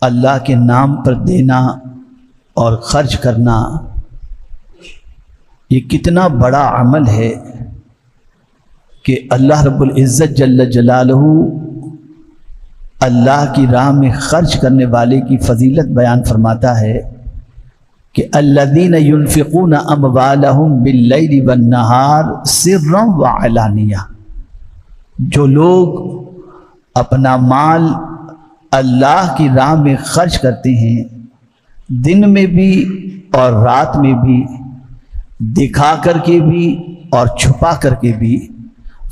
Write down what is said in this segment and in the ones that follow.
اللہ کے نام پر دینا اور خرچ کرنا یہ کتنا بڑا عمل ہے کہ اللہ رب العزت جل جلالہ اللہ کی راہ میں خرچ کرنے والے کی فضیلت بیان فرماتا ہے کہ الذین ينفقون اموالهم باللیل والنہار سرا وعلانیہ، جو لوگ اپنا مال اللہ کی راہ میں خرچ کرتے ہیں دن میں بھی اور رات میں بھی، دکھا کر کے بھی اور چھپا کر کے بھی،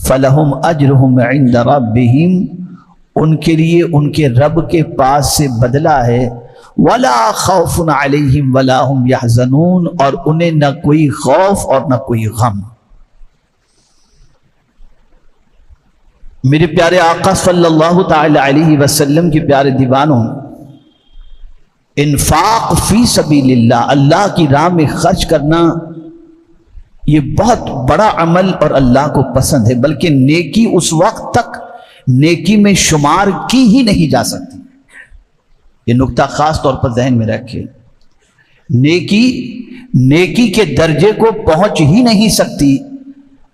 فلہم اجرہم عند ربہم، ان کے لیے ان کے رب کے پاس سے بدلہ ہے، ولا خوف علیہم ولا ہم یحزنون، اور انہیں نہ کوئی خوف اور نہ کوئی غم۔ میرے پیارے آقا صلی اللہ تعالی علیہ وسلم کے پیارے دیوانوں، انفاق فی سبیل اللہ، اللہ کی راہ میں خرچ کرنا یہ بہت بڑا عمل اور اللہ کو پسند ہے، بلکہ نیکی اس وقت تک نیکی میں شمار کی ہی نہیں جا سکتی۔ یہ نکتہ خاص طور پر ذہن میں رکھیں، نیکی کے درجے کو پہنچ ہی نہیں سکتی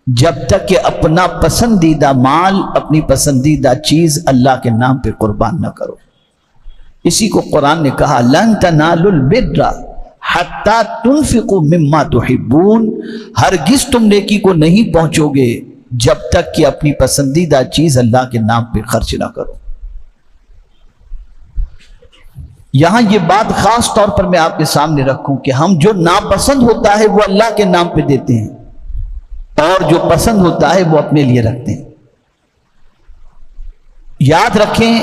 جب تک کہ اپنا پسندیدہ مال، اپنی پسندیدہ چیز اللہ کے نام پہ قربان نہ کرو۔ اسی کو قرآن نے کہا لن تنالوا البر حتی تنفقوا مما تحبون، ہرگز تم نیکی کو نہیں پہنچو گے جب تک کہ اپنی پسندیدہ چیز اللہ کے نام پہ خرچ نہ کرو۔ یہاں یہ بات خاص طور پر میں آپ کے سامنے رکھوں کہ ہم جو ناپسند ہوتا ہے وہ اللہ کے نام پہ دیتے ہیں اور جو پسند ہوتا ہے وہ اپنے لیے رکھتے ہیں۔ یاد رکھیں،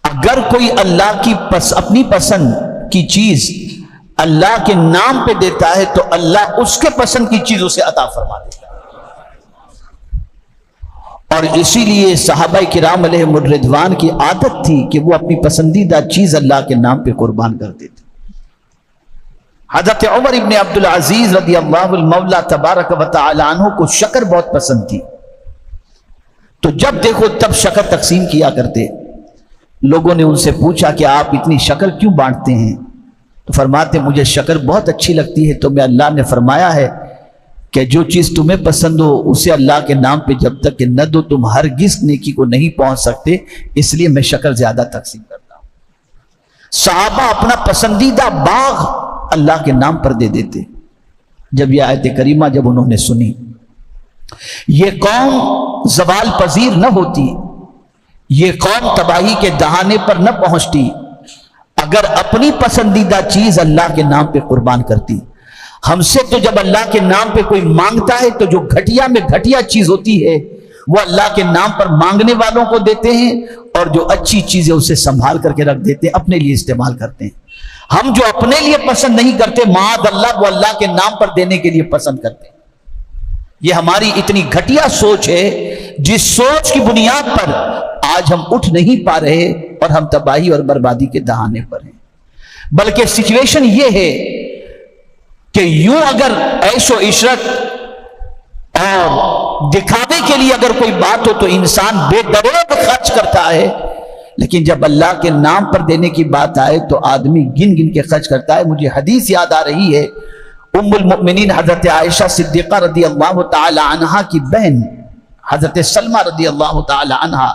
اگر کوئی اللہ کی اپنی پسند کی چیز اللہ کے نام پہ دیتا ہے تو اللہ اس کے پسند کی چیز اسے عطا فرما دیتا ہے۔ اور اسی لیے صحابہ کرام علیہم الرضوان کی عادت تھی کہ وہ اپنی پسندیدہ چیز اللہ کے نام پہ قربان کر دیتے۔ حضرت عمر ابن عبدالعزیز رضی اللہ المولا تبارک و تعالی عنہ کو شکر بہت پسند تھی، تو جب دیکھو تب شکر تقسیم کیا کرتے۔ لوگوں نے ان سے پوچھا کہ آپ اتنی شکر کیوں بانٹتے ہیں؟ تو فرماتے مجھے شکر بہت اچھی لگتی ہے، تو میں اللہ نے فرمایا ہے کہ جو چیز تمہیں پسند ہو اسے اللہ کے نام پہ جب تک کہ نہ دو تم ہرگز نیکی کو نہیں پہنچ سکتے، اس لیے میں شکر زیادہ تقسیم کرتا ہوں۔ صحابہ اپنا پسندیدہ باغ اللہ کے نام پر دے دیتے۔ جب یہ آیت کریمہ جب انہوں نے سنی، یہ قوم زوال پذیر نہ ہوتی، یہ قوم تباہی کے دہانے پر نہ پہنچتی اگر اپنی پسندیدہ چیز اللہ کے نام پہ قربان کرتی۔ ہم سے تو جب اللہ کے نام پہ کوئی مانگتا ہے تو جو گھٹیا میں گھٹیا چیز ہوتی ہے وہ اللہ کے نام پر مانگنے والوں کو دیتے ہیں، اور جو اچھی چیزیں اسے سنبھال کر کے رکھ دیتے ہیں، اپنے لیے استعمال کرتے ہیں۔ ہم جو اپنے لیے پسند نہیں کرتے معاذ اللہ وہ اللہ کے نام پر دینے کے لیے پسند کرتے ہیں۔ یہ ہماری اتنی گھٹیا سوچ ہے جس سوچ کی بنیاد پر آج ہم اٹھ نہیں پا رہے اور ہم تباہی اور بربادی کے دہانے پر ہیں۔ بلکہ سچویشن یہ ہے کہ یوں اگر عیش و عشرت اور دکھانے کے لیے اگر کوئی بات ہو تو انسان بے دریغ خرچ کرتا ہے، لیکن جب اللہ کے نام پر دینے کی بات آئے تو آدمی گن گن کے خرچ کرتا ہے۔ مجھے حدیث یاد آ رہی ہے، ام المؤمنین حضرت عائشہ صدیقہ رضی اللہ تعالی عنہا کی بہن حضرت سلمہ رضی اللہ تعالی عنہا،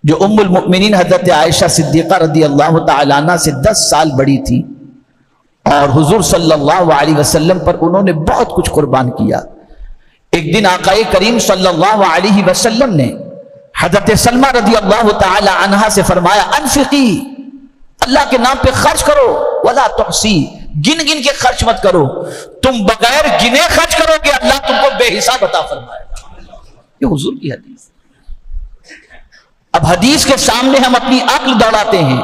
جو ام المؤمنین حضرت عائشہ صدیقہ رضی اللہ تعالی عنہ سے 10 سال بڑی تھی، اور حضور صلی اللہ علیہ وسلم پر انہوں نے بہت کچھ قربان کیا۔ ایک دن آقا کریم صلی اللہ علیہ وسلم نے حضرت سلمہ رضی اللہ تعالی عنہا سے فرمایا انفقی، اللہ کے نام پہ خرچ کرو، ولا تحسی، گن گن کے خرچ مت کرو، تم بغیر گنے خرچ کرو گے اللہ تم کو بے حساب عطا فرمائے گا۔ یہ حضور کی حدیث۔ اب حدیث کے سامنے ہم اپنی عقل دوڑاتے ہیں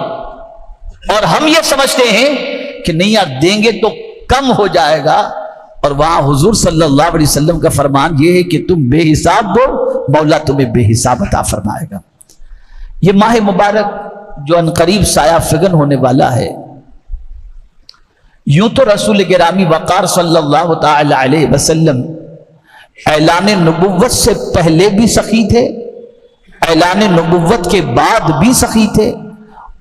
اور ہم یہ سمجھتے ہیں کہ نہیں یار دیں گے تو کم ہو جائے گا، اور وہاں حضور صلی اللہ علیہ وسلم کا فرمان یہ ہے کہ تم بے حساب دو، مولا تمہیں بے حساب عطا فرمائے گا۔ یہ ماہ مبارک جو عنقریب سایہ فگن ہونے والا ہے، یوں تو رسول گرامی وقار صلی اللہ تعالی علیہ وسلم اعلان نبوت سے پہلے بھی سخی تھے، اعلان نبوت کے بعد بھی سخی تھے،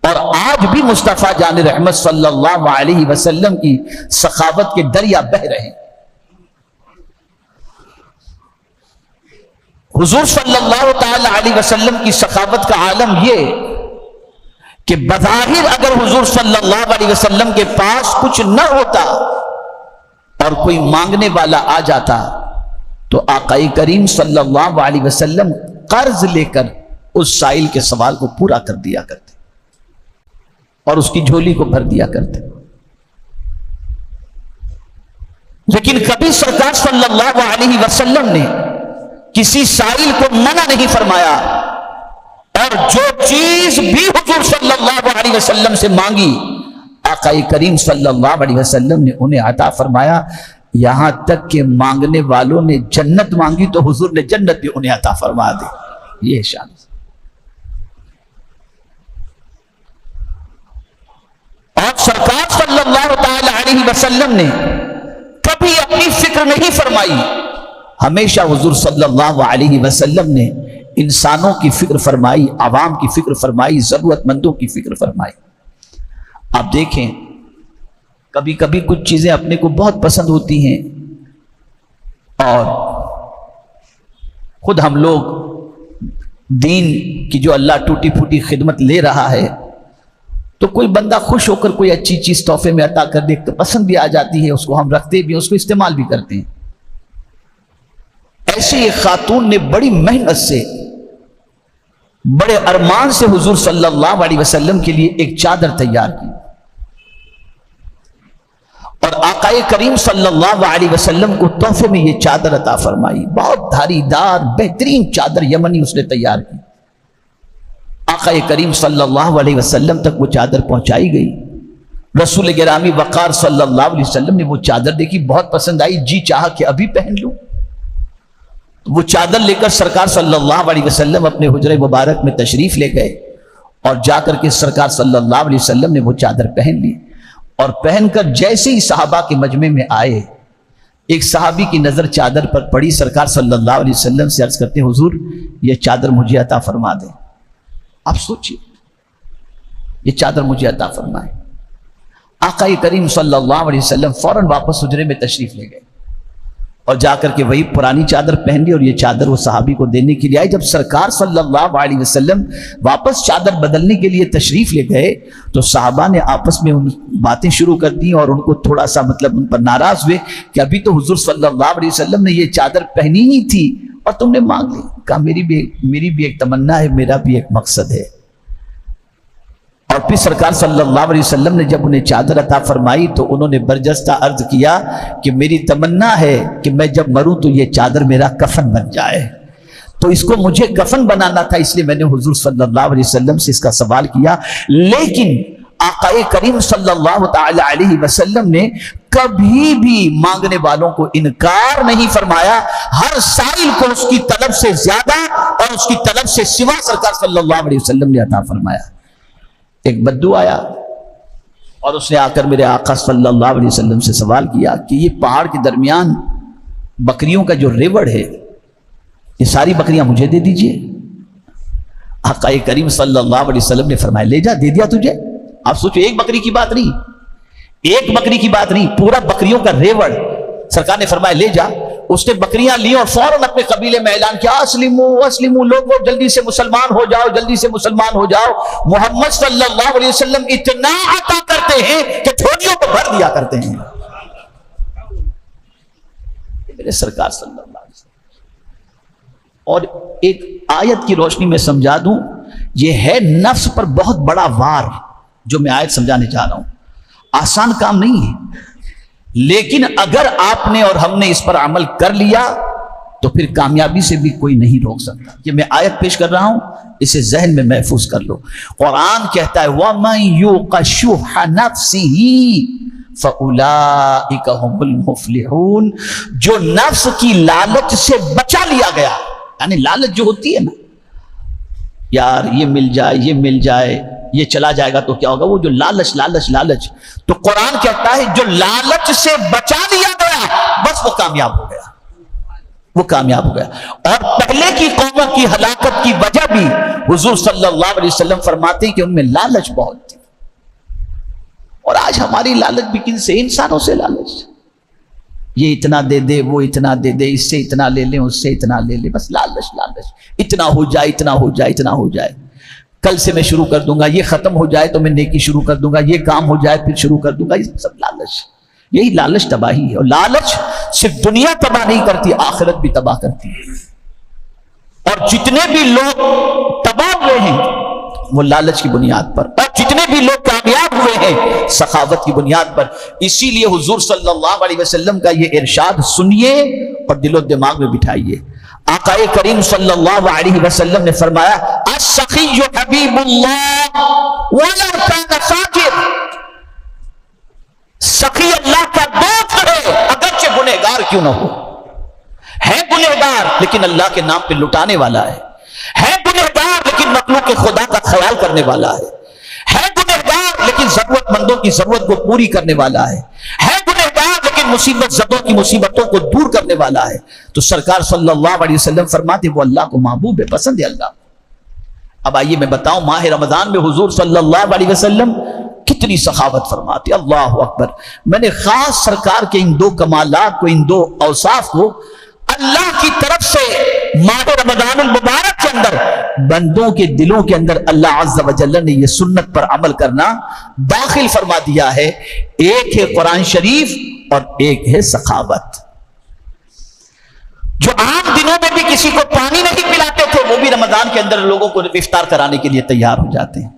اور آج بھی مصطفیٰ جان رحمت صلی اللہ علیہ وسلم کی سخاوت کے دریا بہ رہے ہیں۔ حضور صلی اللہ تعالی علیہ وسلم کی سخاوت کا عالم یہ کہ بظاہر اگر حضور صلی اللہ علیہ وسلم کے پاس کچھ نہ ہوتا اور کوئی مانگنے والا آ جاتا تو آقا کریم صلی اللہ علیہ وسلم قرض لے کر اس سائل کے سوال کو پورا کر دیا کرتے اور اس کی جھولی کو بھر دیا کرتے۔ لیکن کبھی سرکار صلی اللہ علیہ وسلم نے کسی سائل کو منع نہیں فرمایا، اور جو چیز بھی حضور صلی اللہ علیہ وسلم سے مانگی آقا کریم صلی اللہ علیہ وسلم نے انہیں عطا فرمایا، یہاں تک کہ مانگنے والوں نے جنت مانگی تو حضور نے جنت بھی انہیں عطا فرما دی۔ یہ شان۔ اور سرکار صلی اللہ تعالی علیہ وسلم نے کبھی اپنی فکر نہیں فرمائی، ہمیشہ حضور صلی اللہ علیہ وسلم نے انسانوں کی فکر فرمائی، عوام کی فکر فرمائی، ضرورت مندوں کی فکر فرمائی۔ آپ دیکھیں کبھی کبھی کچھ چیزیں اپنے کو بہت پسند ہوتی ہیں اور خود ہم لوگ دین کی جو اللہ ٹوٹی پھوٹی خدمت لے رہا ہے تو کوئی بندہ خوش ہو کر کوئی اچھی چیز تحفے میں عطا کر دے تو پسند بھی آ جاتی ہے، اس کو ہم رکھتے بھی ہیں، اس کو استعمال بھی کرتے ہیں۔ ایسے ایک خاتون نے بڑی محنت سے بڑے ارمان سے حضور صلی اللہ علیہ وسلم کے لیے ایک چادر تیار کی، اور آقا کریم صلی اللہ علیہ وسلم کو تحفے میں یہ چادر عطا فرمائی۔ بہت دھاری دار بہترین چادر یمنی اس نے تیار کی۔ آقا کریم صلی اللہ علیہ وسلم تک وہ چادر پہنچائی گئی۔ رسول گرامی وقار صلی اللہ علیہ وسلم نے وہ چادر دیکھی، بہت پسند آئی، جی چاہا کہ ابھی پہن لوں۔ وہ چادر لے کر سرکار صلی اللہ علیہ وسلم اپنے حجرہ مبارک میں تشریف لے گئے، اور جا کر کے سرکار صلی اللہ علیہ وسلم نے وہ چادر پہن لی، اور پہن کر جیسے ہی صحابہ کے مجمع میں آئے، ایک صحابی کی نظر چادر پر پڑی، سرکار صلی اللہ علیہ وسلم سے عرض کرتے ہیں حضور یہ چادر مجھے عطا فرما دیں۔ آپ سوچئے یہ چادر مجھے عطا فرمائے۔ آقا کریم صلی اللہ علیہ وسلم فوراً واپس حجرے میں تشریف لے گئے اور جا کر کے وہی پرانی چادر پہن لی، اور یہ چادر وہ صحابی کو دینے کے لیے آئے۔ جب سرکار صلی اللہ علیہ وسلم واپس چادر بدلنے کے لیے تشریف لے گئے تو صحابہ نے آپس میں باتیں شروع کر دی، اور ان کو تھوڑا سا ان پر ناراض ہوئے کہ ابھی تو حضور صلی اللہ علیہ وسلم نے یہ چادر پہنی ہی تھی اور تم نے مانگ لی۔ کہا میری بھی ایک تمنا ہے، میرا بھی ایک مقصد ہے۔ اور پھر سرکار صلی اللہ علیہ وسلم نے جب انہیں چادر عطا فرمائی تو انہوں نے برجستہ عرض کیا کہ میری تمنا ہے کہ میں جب مروں تو یہ چادر میرا کفن بن جائے، تو اس کو مجھے کفن بنانا تھا، اس لیے میں نے حضور صلی اللہ علیہ وسلم سے اس کا سوال کیا۔ لیکن آقا کریم صلی اللہ تعالی علیہ وسلم نے کبھی بھی مانگنے والوں کو انکار نہیں فرمایا، ہر سائل کو اس کی طلب سے زیادہ اور اس کی طلب سے سوا سرکار صلی اللہ علیہ وسلم نے عطا فرمایا۔ ایک بدو آیا اور اس نے آ کر میرے آقا صلی اللہ علیہ وسلم سے سوال کیا کہ یہ پہاڑ کے درمیان بکریوں کا جو ریوڑ ہے یہ ساری بکریاں مجھے دے دیجئے۔ آقا کریم صلی اللہ علیہ وسلم نے فرمایا لے جا، دے دیا تجھے۔ آپ سوچو ایک بکری کی بات نہیں، ایک بکری کی بات نہیں، پورا بکریوں کا ریوڑ سرکار نے فرمایا لے جا۔ اس نے بکریاں لی اور فوراً اپنے قبیلے میں اعلان کیا اسلمو اسلمو، لوگوں جلدی سے مسلمان ہو جاؤ، جلدی سے مسلمان ہو جاؤ۔ محمد صلی اللہ علیہ وسلم اتنا عطا کرتے ہیں کہ جھولیوں کو بھر دیا کرتے ہیں۔ میرے سرکار صلی اللہ علیہ وسلم۔ اور ایک آیت کی روشنی میں سمجھا دوں، یہ ہے نفس پر بہت بڑا وار جو میں آیت سمجھانے جا رہا ہوں، آسان کام نہیں ہے، لیکن اگر آپ نے اور ہم نے اس پر عمل کر لیا تو پھر کامیابی سے بھی کوئی نہیں روک سکتا۔ یہ میں آیت پیش کر رہا ہوں، اسے ذہن میں محفوظ کر لو۔ قرآن کہتا ہے وَمَن يُوقَ شُحَّ نَفْسِهِ فَأُولَئِكَ هُمُ الْمُفْلِحُونَ، جو نفس کی لالچ سے بچا لیا گیا، یعنی لالچ جو ہوتی ہے نا، یار یہ مل جائے، یہ مل جائے، یہ چلا جائے گا تو کیا ہوگا، وہ جو لالچ لالچ لالچ، تو قرآن کہتا ہے جو لالچ سے بچا لیا گیا بس وہ کامیاب ہو گیا۔ وہ کامیاب ہو گیا. اور پہلے کی قوموں کی ہلاکت کی وجہ بھی حضور صلی اللہ علیہ وسلم فرماتے ہیں کہ ان میں لالچ بہت تھی. اور آج ہماری لالچ بھی کن سے؟ انسانوں سے لالچ. یہ اتنا دے دے، وہ اتنا دے دے، اس سے اتنا لے لیں، اس سے اتنا لے لیں، بس لالچ لالچ. اتنا ہو جائے، اتنا ہو جائے، اتنا ہو جائے، کل سے میں شروع کر دوں گا، یہ ختم ہو جائے تو میں نیکی شروع کر دوں گا، یہ کام ہو جائے پھر شروع کر دوں گا. یہ سب لالچ. یہی لالچ تباہی ہے. اور لالچ صرف دنیا تباہ نہیں کرتی، آخرت بھی تباہ کرتی ہے. اور جتنے بھی لوگ تباہ ہوئے ہیں وہ لالچ کی بنیاد پر، اور جتنے بھی لوگ کامیاب ہوئے ہیں سخاوت کی بنیاد پر. اسی لیے حضور صلی اللہ علیہ وسلم کا یہ ارشاد سنیے اور دل و دماغ میں بٹھائیے. آقا کریم صلی اللہ علیہ وسلم نے فرمایا السخی حبیب اللہ ولو کان فاجر. سخی اللہ کا دوست ہے اگرچہ گنہگار کیوں نہ ہو. ہے گنہگار لیکن اللہ کے نام پہ لٹانے والا ہے گنہگار لیکن مخلوق خدا کا خیال کرنے والا ہے گنہگار لیکن ضرورت مندوں کی ضرورت کو پوری کرنے والا ہے گنہگار لیکن مصیبت زدوں کی مصیبتوں کو دور کرنے والا ہے. تو سرکار صلی اللہ علیہ وسلم فرماتے وہ اللہ کو محبوب ہے، پسند ہے اللہ. اب آئیے میں بتاؤں ماہ رمضان میں حضور صلی اللہ علیہ وسلم کتنی سخاوت فرماتے. اللہ اکبر. میں نے خاص سرکار کے ان دو کمالات کو، ان دو اوصاف کو اللہ کی طرف سے ماہ رمضان المبارک کے اندر بندوں کے دلوں کے اندر اللہ عز و جل نے یہ سنت پر عمل کرنا داخل فرما دیا ہے. ایک ہے قرآن شریف اور ایک ہے سخاوت. جو عام دنوں میں بھی کسی کو پانی نہیں پلاتے تھے وہ بھی رمضان کے اندر لوگوں کو افطار کرانے کے لیے تیار ہو جاتے ہیں.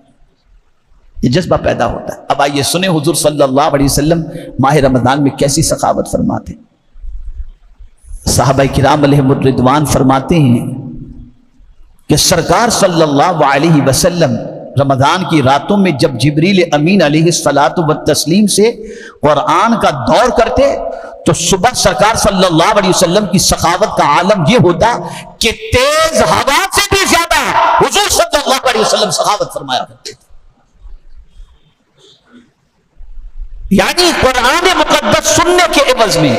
یہ جذبہ پیدا ہوتا ہے. اب آئیے سنیں حضور صلی اللہ علیہ وسلم ماہ رمضان میں کیسی سخاوت فرماتے. صحابہ کرام علیہم الرضوان فرماتے ہیں کہ سرکار صلی اللہ علیہ وسلم رمضان کی راتوں میں جب جبریل امین علیہ الصلاۃ والتسلیم سے قرآن کا دور کرتے تو صبح سرکار صلی اللہ علیہ وسلم کی سخاوت کا عالم یہ ہوتا کہ تیز ہوا سے بھی زیادہ حضور صلی اللہ علیہ وسلم سخاوت فرمایا کرتے تھے. یعنی قرآن مقدس سننے کے عوض میں،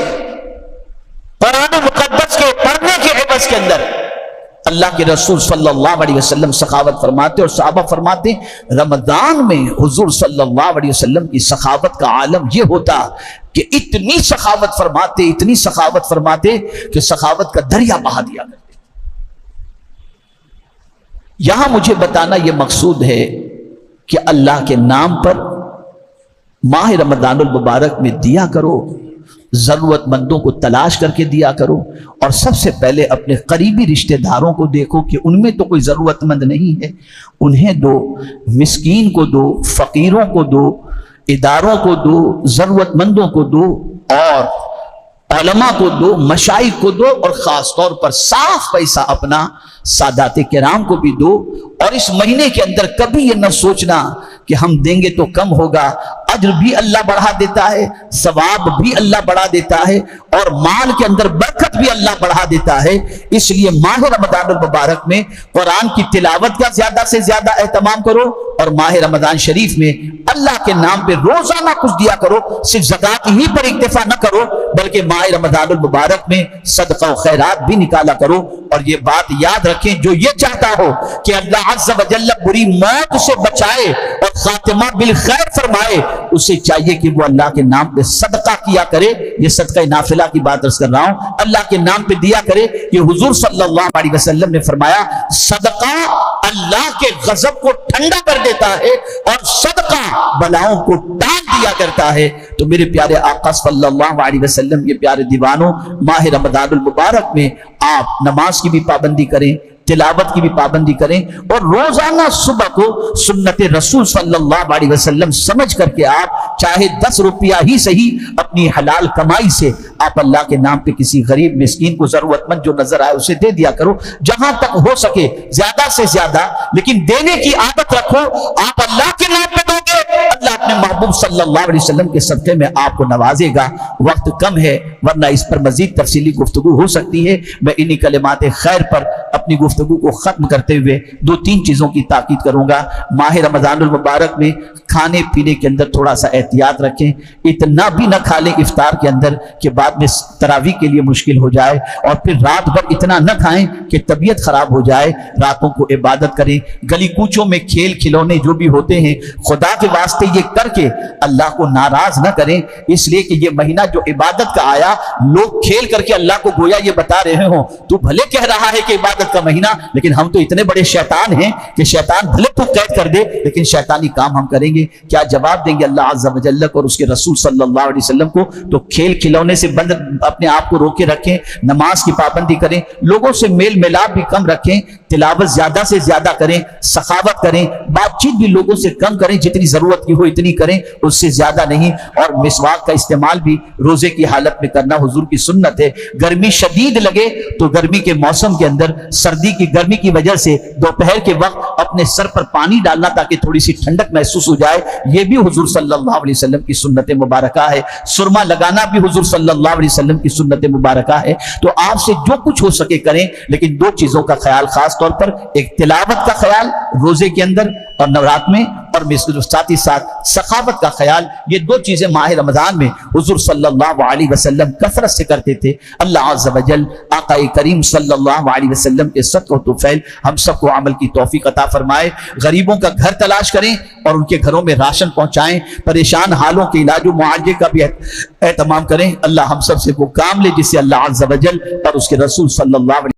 قرآن مقدس کے پڑھنے کے عوض کے اندر اللہ کے رسول صلی اللہ علیہ وسلم سخاوت فرماتے. اور صحابہ فرماتے رمضان میں حضور صلی اللہ علیہ وسلم کی سخاوت کا عالم یہ ہوتا کہ اتنی سخاوت فرماتے، اتنی سخاوت فرماتے کہ سخاوت کا دریا بہا دیا کرتے. یہاں مجھے بتانا یہ مقصود ہے کہ اللہ کے نام پر ماہ رمضان المبارک میں دیا کرو، ضرورت مندوں کو تلاش کر کے دیا کرو. اور سب سے پہلے اپنے قریبی رشتہ داروں کو دیکھو کہ ان میں تو کوئی ضرورت مند نہیں ہے، انہیں دو، مسکین کو دو، فقیروں کو دو، اداروں کو دو، ضرورت مندوں کو دو، اور علماء کو دو، مشائخ کو دو، اور خاص طور پر صاف پیسہ اپنا سادات کرام کو بھی دو. اور اس مہینے کے اندر کبھی یہ نہ سوچنا کہ ہم دیں گے تو کم ہوگا. اجر بھی اللہ بڑھا دیتا ہے، ثواب بھی اللہ بڑھا دیتا ہے، اور مال کے اندر برکت بھی اللہ بڑھا دیتا ہے. اس لیے ماہ رمضان المبارک میں قرآن کی تلاوت کا زیادہ سے زیادہ اہتمام کرو، اور ماہ رمضان شریف میں اللہ کے نام پہ روزانہ کچھ دیا کرو. صرف زکات ہی پر اکتفا نہ کرو بلکہ ماہ رمضان المبارک میں صدقہ و خیرات بھی نکالا کرو. اور یہ بات یاد رکھیں، جو یہ چاہتا ہو کہ اللہ عز و جل بری موت سے بچائے اور خاتمہ بالخیر فرمائے، اسے چاہیے کہ وہ اللہ کے نام پہ صدقہ کیا کرے. یہ صدقہ نافلہ کی بات عرض کر رہا ہوں، اللہ کے نام پہ دیا کرے. یہ حضور صلی اللہ علیہ وسلم نے فرمایا صدقہ اللہ کے غضب کو ٹھنڈا کر دیتا ہے اور صدقہ بلاؤں کو ٹال دیا کرتا ہے. تو میرے پیارے آقا صلی اللہ علیہ وسلم کے پیارے دیوانوں، ماہ رمضان المبارک میں آپ نماز کی بھی پابندی کریں، تلاوت کی بھی پابندی کریں، اور روزانہ صبح کو سنت رسول صلی اللہ علیہ وسلم سمجھ کر کے آپ چاہے 10 روپیہ ہی صحیح اپنی حلال کمائی سے آپ اللہ کے نام پہ کسی غریب مسکین کو ضرورت مند جو نظر آئے اسے دے دیا کرو. جہاں تک ہو سکے زیادہ سے زیادہ، لیکن دینے کی عادت رکھو. آپ اللہ کے نام پہ دو گے، اللہ اپنے محبوب صلی اللہ علیہ وسلم کے صدقے میں آپ کو نوازے گا. وقت کم ہے ورنہ اس پر مزید تفصیلی گفتگو ہو سکتی ہے. میں انہی کلمات خیر پر اپنی گفتگو کو ختم کرتے ہوئے 2-3 چیزوں کی تاکید کروں گا۔ ماہ رمضان المبارک میں کھانے پینے کے اندر تھوڑا سا احتیاط رکھیں، اتنا بھی نہ کھا لیں افطار کے اندر کہ بعد میں تراویح کے لیے مشکل ہو جائے، اور پھر رات بھر اتنا نہ کھائیں کہ طبیعت خراب ہو جائے۔ راتوں کو عبادت کریں، گلی کوچوں میں کھیل کھلونے جو بھی ہوتے ہیں خدا کے واسطے یہ کر کے اللہ کو ناراض نہ کریں، اس لیے کہ یہ مہینہ جو عبادت کا آیا، لوگ کھیل کر کے اللہ کو گویا یہ بتا رہے ہوں تو بھلے کہہ رہا ہے کہ عبادت کا مہینہ، لیکن ہم تو اتنے بڑے شیطان ہیں کہ شیطان بھلے تو قید کر دے لیکن شیطانی کام ہم کریں گے۔ کیا جواب دیں گے اللہ عز و جل اور اس کے رسول صلی اللہ علیہ وسلم کو؟ تو کھیل کھلونے سے بند اپنے آپ کو روکے رکھیں، نماز کی پابندی کریں، لوگوں سے میل ملاپ بھی کم رکھیں، تلاوت زیادہ سے زیادہ کریں، سخاوت کریں، بات چیت بھی لوگوں سے کم کریں، جتنی ضرورت کی ہو اتنی کریں، اس سے زیادہ نہیں، اور مسواک کا استعمال بھی روزے کی حالت میں کرنا حضور کی سنت ہے۔ گرمی شدید لگے تو گرمی کے موسم کے اندر سردی کی گرمی کی وجہ سے دوپہر کے وقت اپنے سر پر پانی ڈالنا تاکہ تھوڑی سی ٹھنڈک محسوس ہو جائے، یہ بھی حضور صلی اللہ علیہ وسلم کی سنت مبارکہ ہے۔ سرما لگانا بھی حضور صلی اللہ علیہ وسلم کی سنت مبارکہ ہے۔ تو آپ سے جو کچھ ہو سکے کریں، لیکن 2 چیزوں کا خیال خاص طور پر، ایک تلاوت کا خیال روزے کے اندر اور نورات میں، اور ساتھ ہی ساتھ سخاوت کا خیال۔ یہ 2 چیزیں ماہ رمضان میں حضور صلی اللہ علیہ وسلم کثرت سے کرتے تھے۔ اللہ عز و جل آقا کریم صلی اللہ علیہ وسلم کے صدقہ و طفیل ہم سب کو عمل کی توفیق عطا فرمائے۔ غریبوں کا گھر تلاش کریں اور ان کے گھروں میں راشن پہنچائیں، پریشان حالوں کے علاج و معالجے کا بھی اہتمام کریں۔ اللہ ہم سب سے وہ کام لے جس سے اللہ عز و جل اور اس کے رسول صلی اللہ علیہ